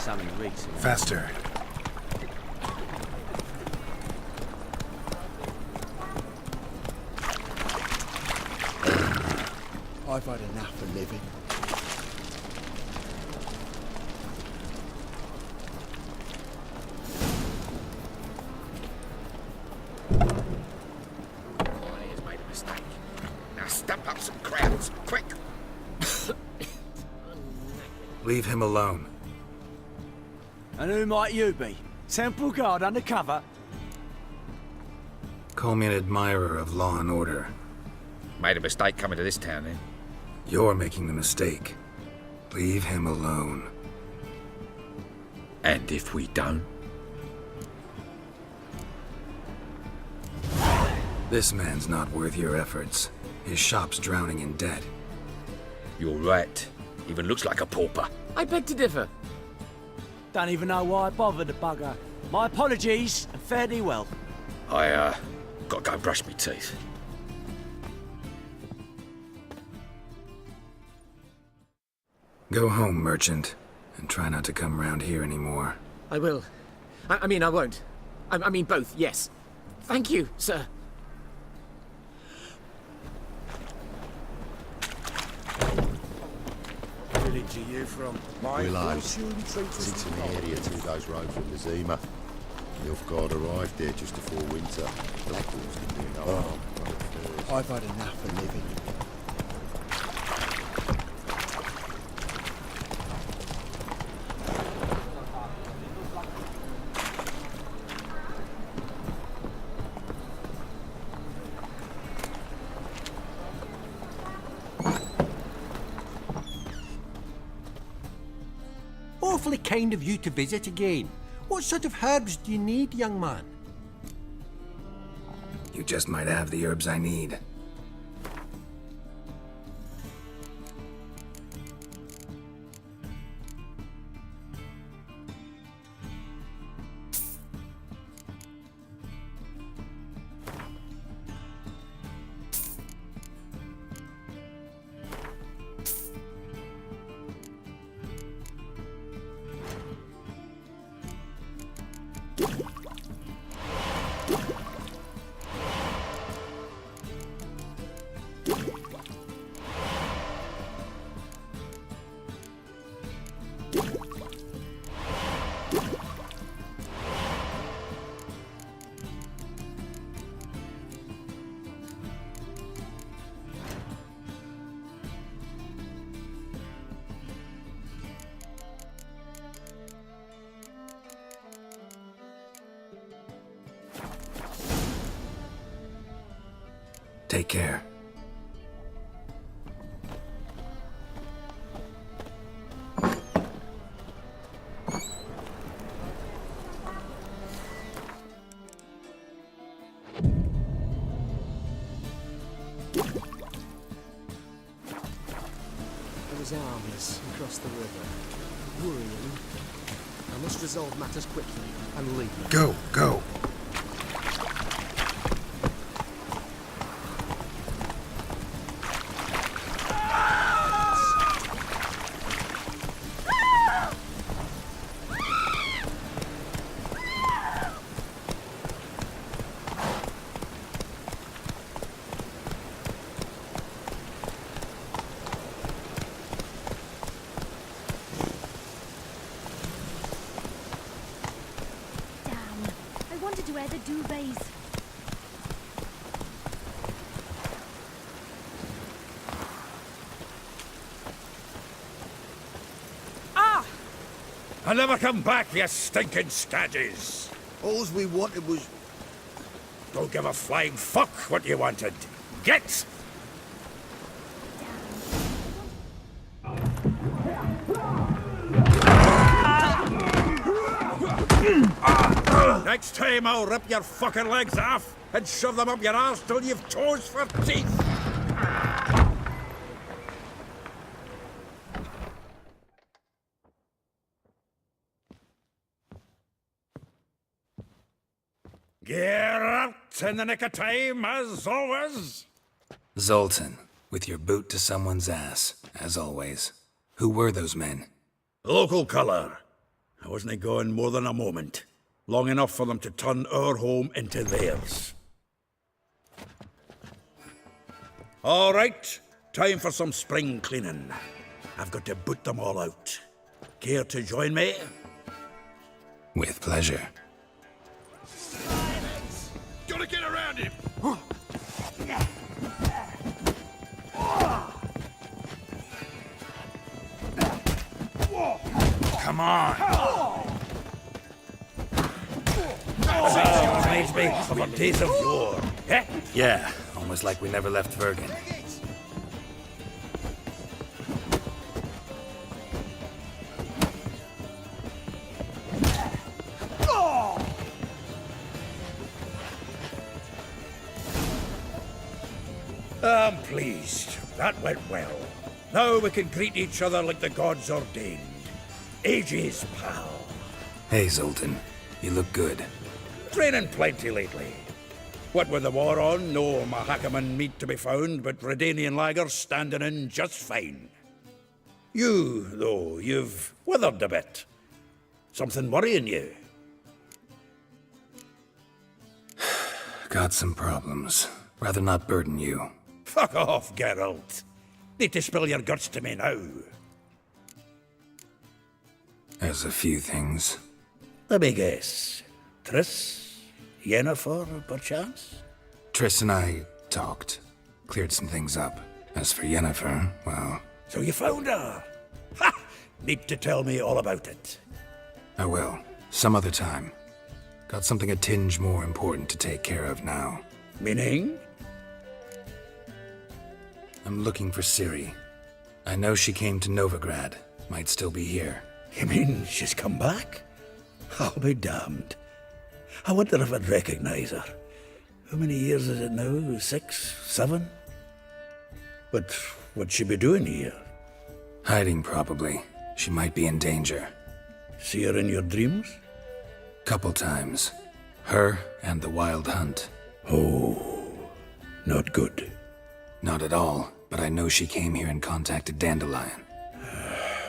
something recent. Faster. I've had enough of living. He's made a mistake. Now stamp up some crowds, quick! Leave him alone. And who might you be? Temple Guard undercover? Call me an admirer of law and order. Made a mistake coming to this town, then. You're making the mistake. Leave him alone. And if we don't? This man's not worth your efforts. His shop's drowning in debt. You're right. Even looks like a pauper. I beg to differ. Don't even know why I bothered the bugger. My apologies, and fare thee well. I, gotta go brush my teeth. Go home, merchant, and try not to come round here anymore. I will. I mean, I won't. I mean, both, yes. Thank you, sir. Village are you from? We'll out. Sits in the area 2 days' road from the Zima. The off-guard arrived there just before winter. Blackwall's been doing no harm. I've had enough of living. Awfully kind of you to visit again. What sort of herbs do you need, young man? You just might have the herbs I need. Take care. Those armies across the river. Worrying. I must resolve matters quickly and leave. Go, go. To wear the duvets. Ah! I'll never come back, you stinking staggies. All we wanted was... Don't give a flying fuck what you wanted. Get! Next time I'll rip your fucking legs off and shove them up your arse till you've toes for teeth. Geralt, in the nick of time, as always. Zoltan, with your boot to someone's ass, as always. Who were those men? Local color. I wasn't going more than a moment. Long enough for them to turn our home into theirs. All right, time for some spring cleaning. I've got to boot them all out. Care to join me? With pleasure. Gotta get around him! Come on! Reminds me of a days of yore. Eh? Yeah, almost like we never left Vergen. I'm pleased. That went well. Now we can greet each other like the gods ordained. Ages, pal. Hey, Zoltan. You look good. Training plenty lately. What with the war on, no Mahakaman meat to be found, but Redanian lagers standing in just fine. You, though, you've withered a bit. Something worrying you? Got some problems. Rather not burden you. Fuck off, Geralt. Need to spill your guts to me now. There's a few things. Let me guess. Triss? Yennefer, perchance? Triss and I talked. Cleared some things up. As for Yennefer, well, So you found her? Ha! Need to tell me all about it. I will. Some other time. Got something a tinge more important to take care of now. Meaning? I'm looking for Ciri. I know she came to Novigrad. Might still be here. You mean she's come back? I'll be damned. I wonder if I'd recognize her. How many years is it now? 6, 7? But what'd she be doing here? Hiding, probably. She might be in danger. See her in your dreams? Couple times. Her and the Wild Hunt. Oh, not good. Not at all, but I know she came here and contacted Dandelion.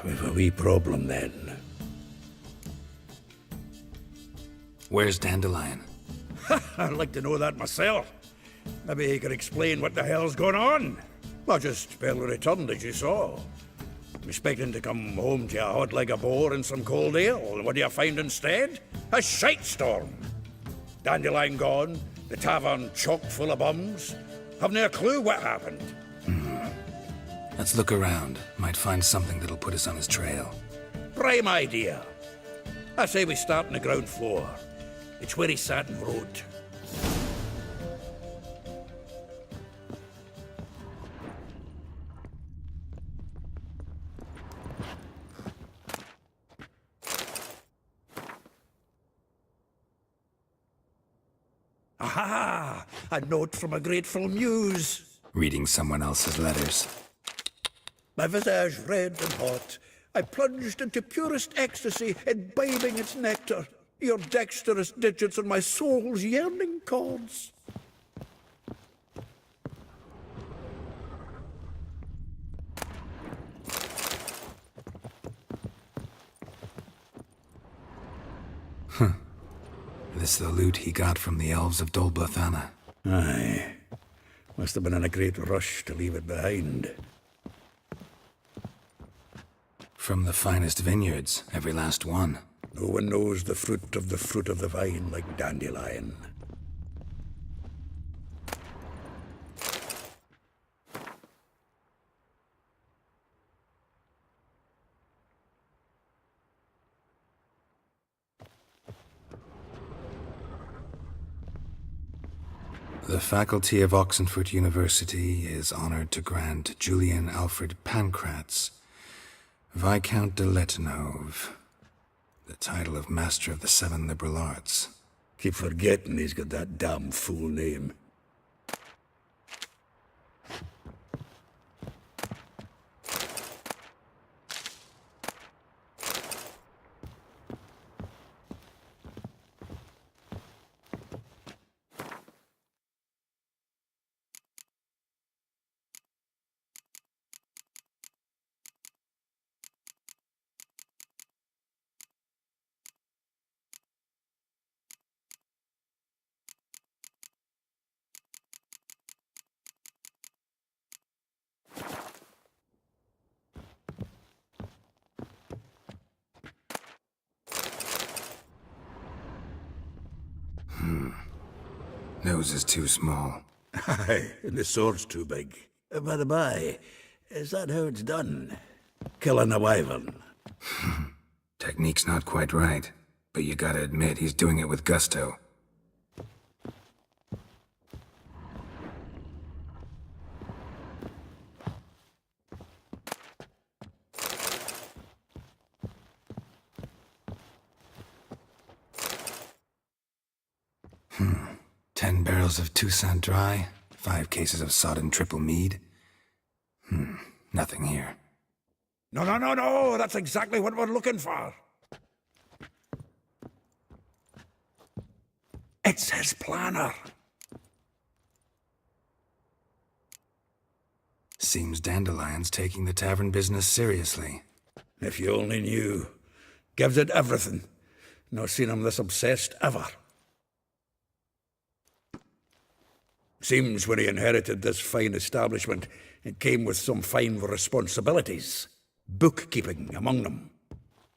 We've a wee problem then. Where's Dandelion? I'd like to know that myself. Maybe he could explain what the hell's going on. I just barely returned, as you saw. I'm expecting to come home to a hot leg of boar and some cold ale, and what do you find instead? A shite storm. Dandelion gone, the tavern chock full of bums. Haven't a clue what happened. Let's look around. Might find something that'll put us on his trail. Prime idea. I say we start on the ground floor. It's where he sat and wrote. Aha! A note from a grateful muse. Reading someone else's letters. My visage red and hot, I plunged into purest ecstasy, imbibing its nectar. Your dexterous digits on my soul's yearning chords. This the loot he got from the elves of Dol Blathanna. Aye. Must have been in a great rush to leave it behind. From the finest vineyards, every last one. No one knows the fruit of the vine like Dandelion. The faculty of Oxenfurt University is honored to grant Julian Alfred Pancratz, Viscount de Letenhove, the title of Master of the Seven Liberal Arts. Keep forgetting he's got that damn fool name. Nose is too small. Aye, and the sword's too big. By the by, is that how it's done? Killing a wyvern? Technique's not quite right, but you gotta admit he's doing it with gusto. Hmm. 10 barrels of Toussaint Dry, 5 cases of sodden triple mead. Nothing here. No, that's exactly what we're looking for. It's his planner. Seems Dandelion's taking the tavern business seriously. If you only knew. Gives it everything. Not seen him this obsessed ever. Seems when he inherited this fine establishment, it came with some fine responsibilities. Bookkeeping among them.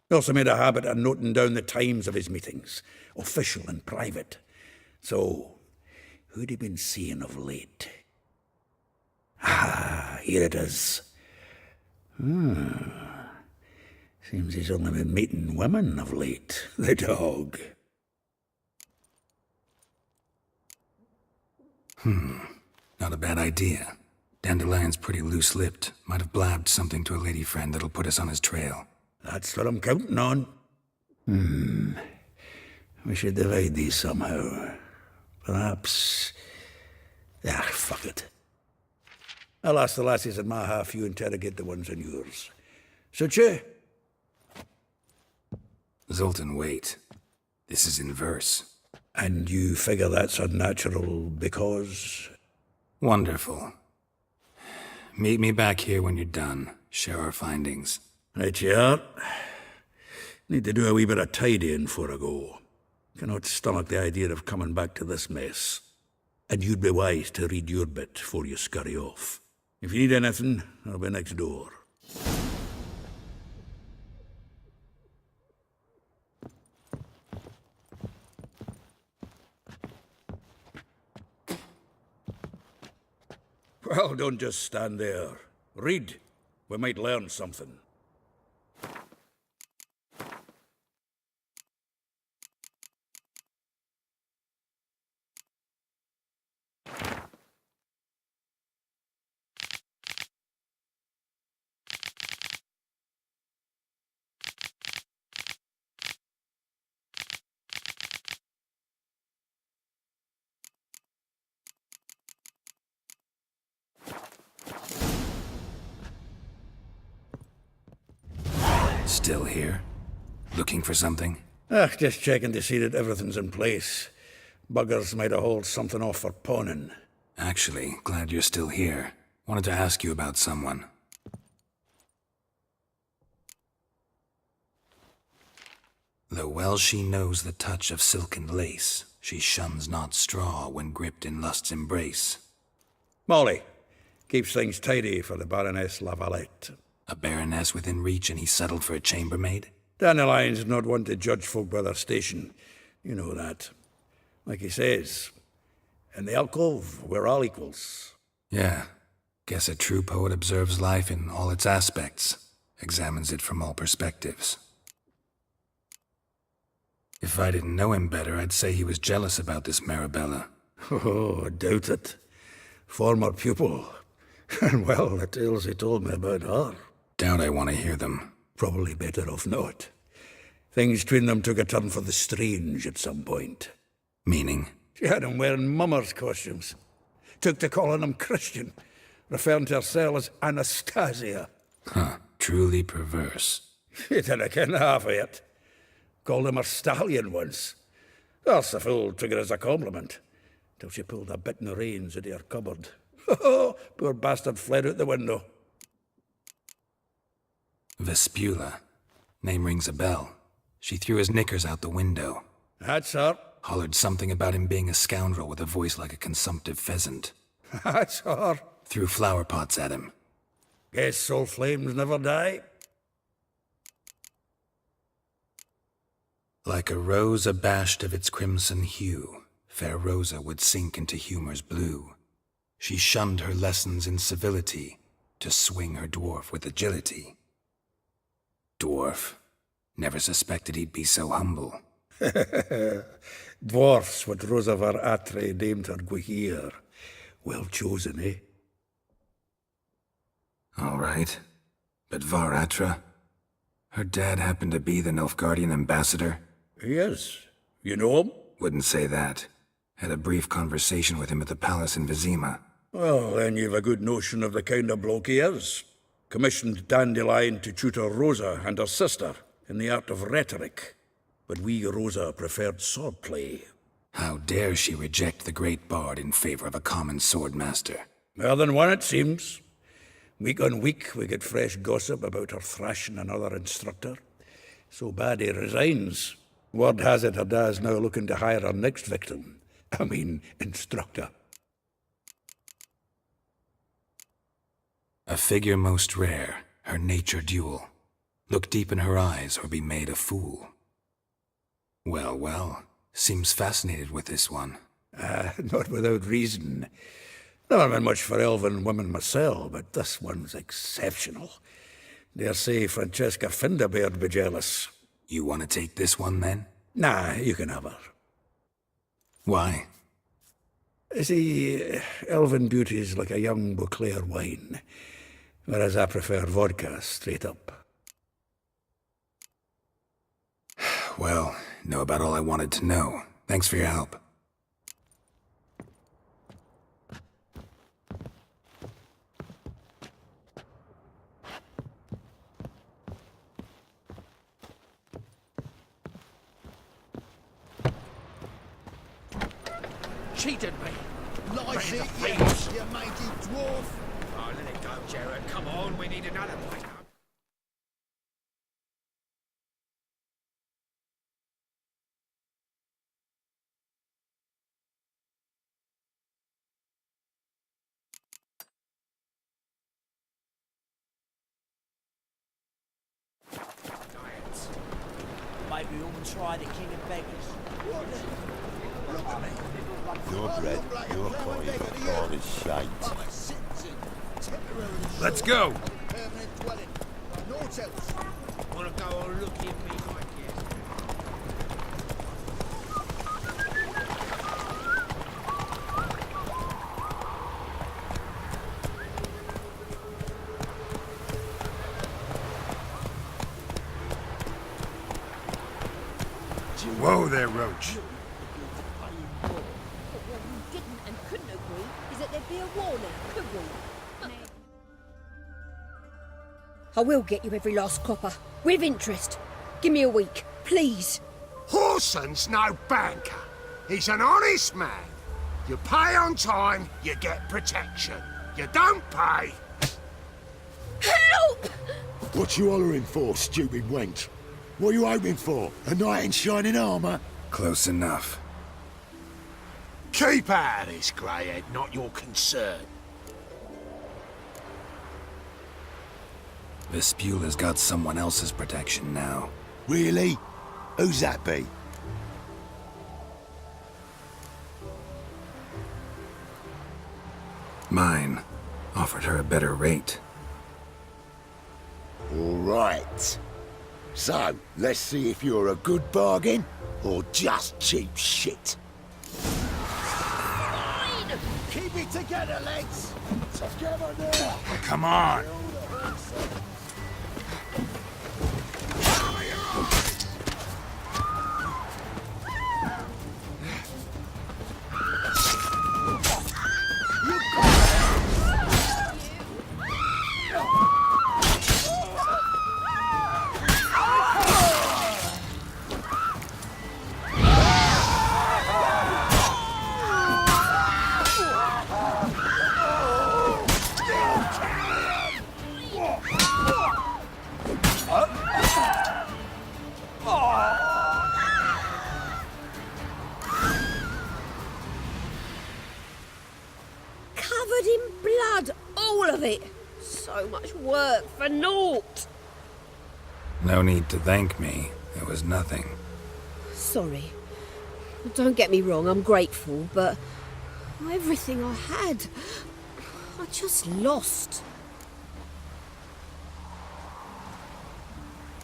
He also made a habit of noting down the times of his meetings, official and private. So, who'd he been seeing of late? Ah, here it is. Seems he's only been meeting women of late. The dog. Not a bad idea. Dandelion's pretty loose-lipped. Might have blabbed something to a lady friend that'll put us on his trail. That's what I'm counting on. We should divide these somehow. Perhaps... fuck it. I'll ask the lassies in my half, you interrogate the ones in yours. Suit you? Zoltan, wait. This is in verse. And you figure that's unnatural because... Wonderful. Meet me back here when you're done. Share our findings. Right you are. Need to do a wee bit of tidying before I go. Cannot stomach the idea of coming back to this mess. And you'd be wise to read your bit before you scurry off. If you need anything, I'll be next door. Well, don't just stand there. Read. We might learn something. Still here? Looking for something? Just checking to see that everything's in place. Buggers might have hauled something off for pawning. Actually, glad you're still here. Wanted to ask you about someone. Though well she knows the touch of silken lace, she shuns not straw when gripped in lust's embrace. Molly. Keeps things tidy for the Baroness Lavalette. A baroness within reach and he settled for a chambermaid? Dandelion's not one to judge folk by their station. You know that. Like he says, in the alcove, we're all equals. Yeah. Guess a true poet observes life in all its aspects, examines it from all perspectives. If I didn't know him better, I'd say he was jealous about this Marabella. Oh, I doubt it. Former pupil. And well, the tales he told me about her. Doubt I want to hear them. Probably better off not. Things between them took a turn for the strange at some point. Meaning? She had him wearing mummers' costumes. Took to calling him Christian, referring to herself as Anastasia. Huh. Truly perverse. She didn't ken half of it. Called him a stallion once. That's the fool took it as a compliment. Till she pulled a bit in the reins out of her cupboard. Oh, poor bastard fled out the window. Vespula. Name rings a bell. She threw his knickers out the window. That's her. Hollered something about him being a scoundrel with a voice like a consumptive pheasant. That's her. Threw flower pots at him. Guess soul flames never die. Like a rose abashed of its crimson hue, fair Rosa would sink into humor's blue. She shunned her lessons in civility to swing her dwarf with agility. Dwarf. Never suspected he'd be so humble. Dwarfs what Rosa var Atre named her Gwyhir. Well chosen, eh? All right. But Var Atra? Her dad happened to be the Nilfgaardian ambassador? Yes. You know him? Wouldn't say that. Had a brief conversation with him at the palace in Vizima. Well, then you've a good notion of the kind of bloke he is. Commissioned Dandelion to tutor Rosa and her sister in the art of rhetoric. But we, Rosa, preferred swordplay. How dare she reject the great bard in favor of a common swordmaster? More than one, it seems. Week on week, we get fresh gossip about her thrashing another instructor. So bad he resigns. Word has it her dad's now looking to hire her next victim. I mean, instructor. A figure most rare, her nature dual. Look deep in her eyes or be made a fool. Well, well, seems fascinated with this one. Not without reason. Never been much for elven women myself, but this one's exceptional. Dare say Francesca Finderbeard be jealous. You want to take this one, then? Nah, you can have her. Why? See, elven beauty's like a young Beauclair wine, whereas I prefer vodka straight up. Well, know about all I wanted to know. Thanks for your help. Cheated me. Lies it, you mangy dwarf. Oh, let it go, Geralt. Come on, we need another bite. Maybe we ought to try the King of Beggars. Your bread, your coin, all is shite. Let's go! Permanent dwelling. Naught else. Wanna go on looking at me like this? Whoa there, Roach. But what we didn't and couldn't agree is that there'd be a war now, could we? I will get you every last copper, with interest. Give me a week, please. Horson's no banker. He's an honest man. You pay on time, you get protection. You don't pay. Help! What you hollering for, stupid wench? What are you hoping for? A knight in shining armour? Close enough. Keep out of this, greyhead, not your concern. Vespula's got someone else's protection now. Really? Who's that be? Mine. Offered her a better rate. All right. So, let's see if you're a good bargain or just cheap shit. Keep it together, lads. Together now. Come on! Covered in blood, all of it. So much work for naught. No need to thank me. It was nothing. Sorry. Don't get me wrong, I'm grateful, but everything I had, I just lost.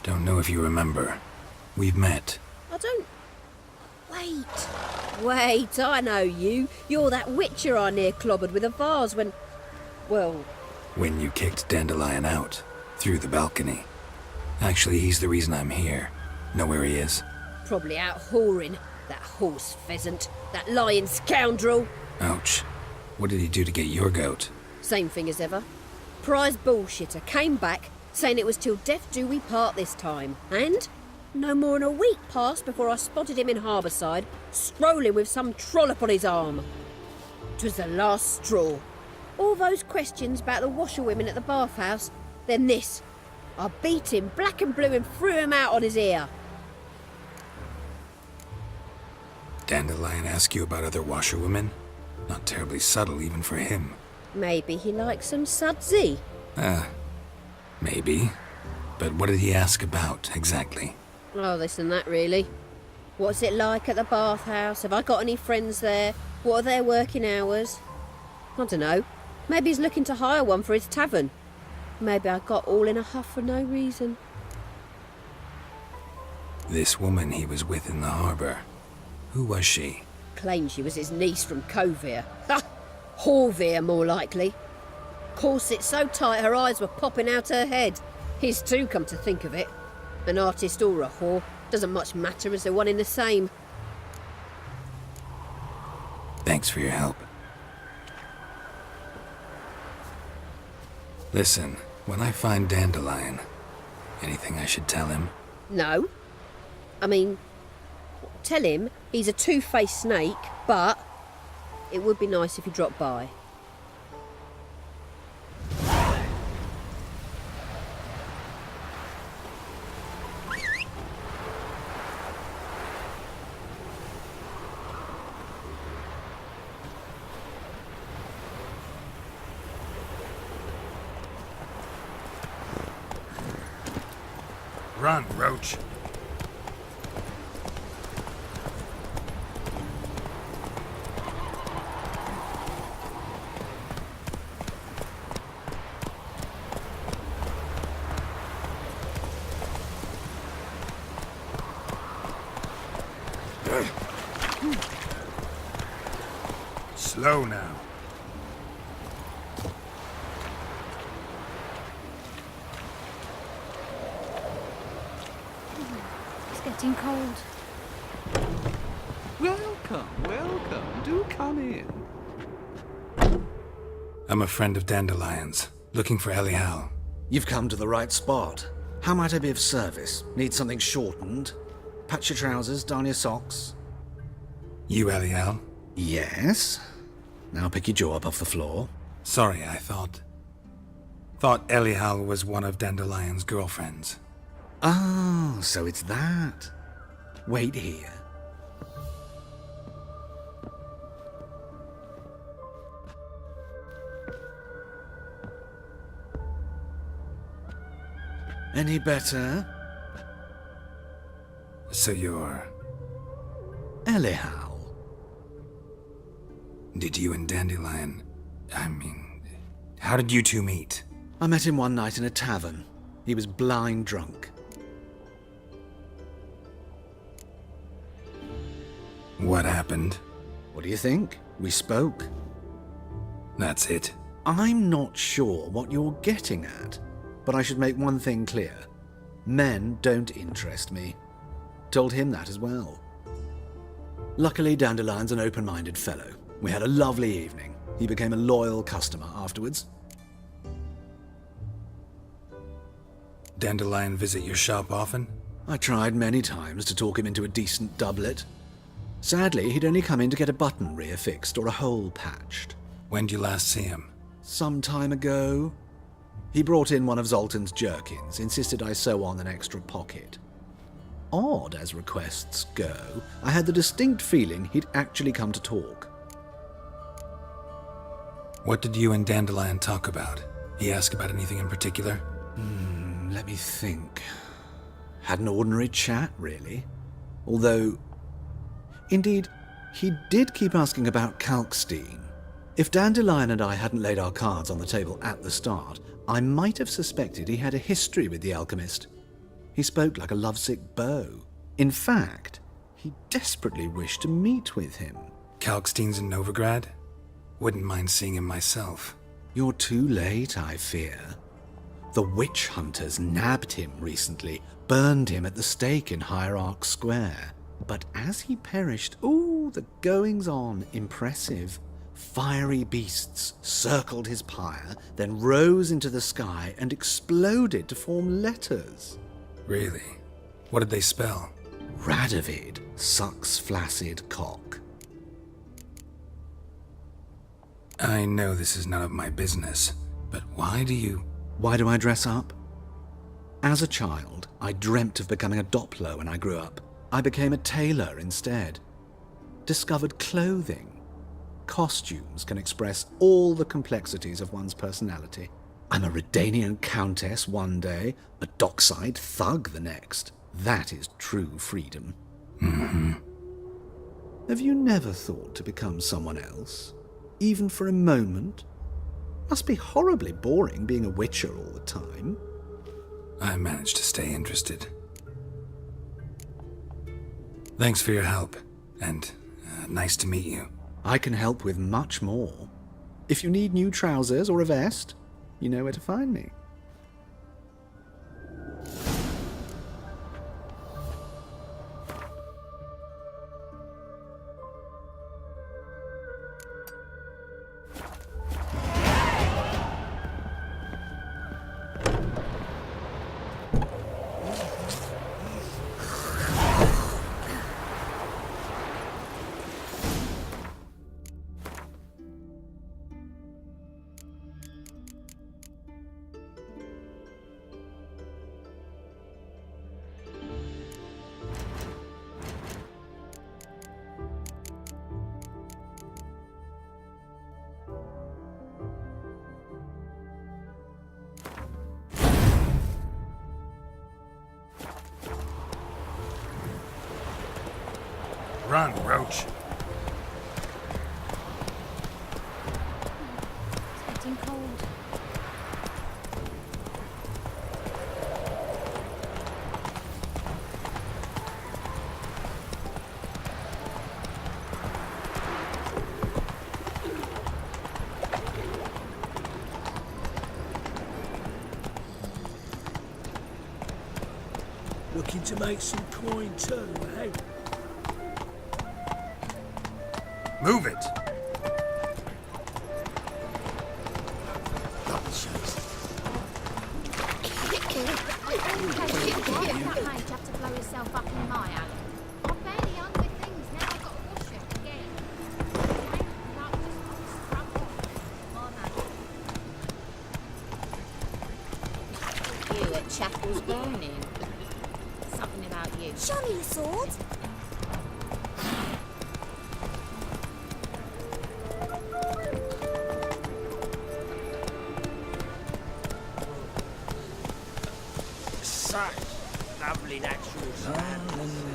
Don't know if you remember. We've met. I don't... Wait, I know you. You're that witcher I near clobbered with a vase when... Well... When you kicked Dandelion out, through the balcony. Actually, he's the reason I'm here. Know where he is? Probably out whoring. That horse pheasant. That lying scoundrel. Ouch. What did he do to get your goat? Same thing as ever. Prize bullshitter came back, saying it was till death do we part this time. And no more than a week passed before I spotted him in Harbourside, strolling with some trollop on his arm. 'Twas the last straw. All those questions about the washerwomen at the bathhouse, then this. I beat him black and blue and threw him out on his ear. Dandelion ask you about other washerwomen? Not terribly subtle even for him. Maybe he likes some sudsy. Maybe. But what did he ask about, exactly? Oh, this and that, really. What's it like at the bathhouse? Have I got any friends there? What are their working hours? I don't know. Maybe he's looking to hire one for his tavern. Maybe I got all in a huff for no reason. This woman he was with in the harbour. Who was she? Claimed she was his niece from Covere. Ha! Horvere, more likely. Corset so tight her eyes were popping out her head. His too, come to think of it. An artist or a whore. Doesn't much matter as they're one in the same. Thanks for your help. Listen, when I find Dandelion, anything I should tell him? No. I mean, tell him he's a two-faced snake, but it would be nice if he dropped by. Run, Roach. Slow now. It's getting cold. Welcome, welcome. Do come in. I'm a friend of Dandelion's, looking for Elial. You've come to the right spot. How might I be of service? Need something shortened? Patch your trousers, darn your socks? You Elial? Yes. Now pick your jaw up off the floor. Sorry, I thought Elial was one of Dandelion's girlfriends. Oh, so it's that. Wait here. Any better? So you're... Elial. Did you and Dandelion... how did you two meet? I met him one night in a tavern. He was blind drunk. What happened? What do you think? We spoke. That's it. I'm not sure what you're getting at, but I should make one thing clear. Men don't interest me. Told him that as well. Luckily, Dandelion's an open-minded fellow. We had a lovely evening. He became a loyal customer afterwards. Dandelion visit your shop often? I tried many times to talk him into a decent doublet. Sadly, he'd only come in to get a button reaffixed or a hole patched. When did you last see him? Some time ago. He brought in one of Zoltan's jerkins, insisted I sew on an extra pocket. Odd as requests go, I had the distinct feeling he'd actually come to talk. What did you and Dandelion talk about? He asked about anything in particular? Let me think. Had an ordinary chat, really. Although, Indeed, he did keep asking about Kalkstein. If Dandelion and I hadn't laid our cards on the table at the start, I might have suspected he had a history with the alchemist. He spoke like a lovesick beau. In fact, he desperately wished to meet with him. Kalkstein's in Novigrad? Wouldn't mind seeing him myself. You're too late, I fear. The witch hunters nabbed him recently, burned him at the stake in Hierarch Square. But as he perished, the goings-on impressive. Fiery beasts circled his pyre, then rose into the sky and exploded to form letters. Really? What did they spell? Radovid sucks flaccid cock. I know this is none of my business, but why do I dress up? As a child, I dreamt of becoming a Doppler when I grew up. I became a tailor instead. Discovered clothing. Costumes can express all the complexities of one's personality. I'm a Redanian countess one day, a dockside thug the next. That is true freedom. Mm-hmm. Have you never thought to become someone else? Even for a moment? Must be horribly boring being a witcher all the time. I managed to stay interested. Thanks for your help, and nice to meet you. I can help with much more. If you need new trousers or a vest, you know where to find me. Run, Roach. It's getting cold. Looking to make some coin too, eh? Move it! That made you have to blow yourself up in my alley. I'm barely on with things now. I've got to wash it again. You at Chapel's Burning. Something about you. Show me your sword. Such lovely natural sound.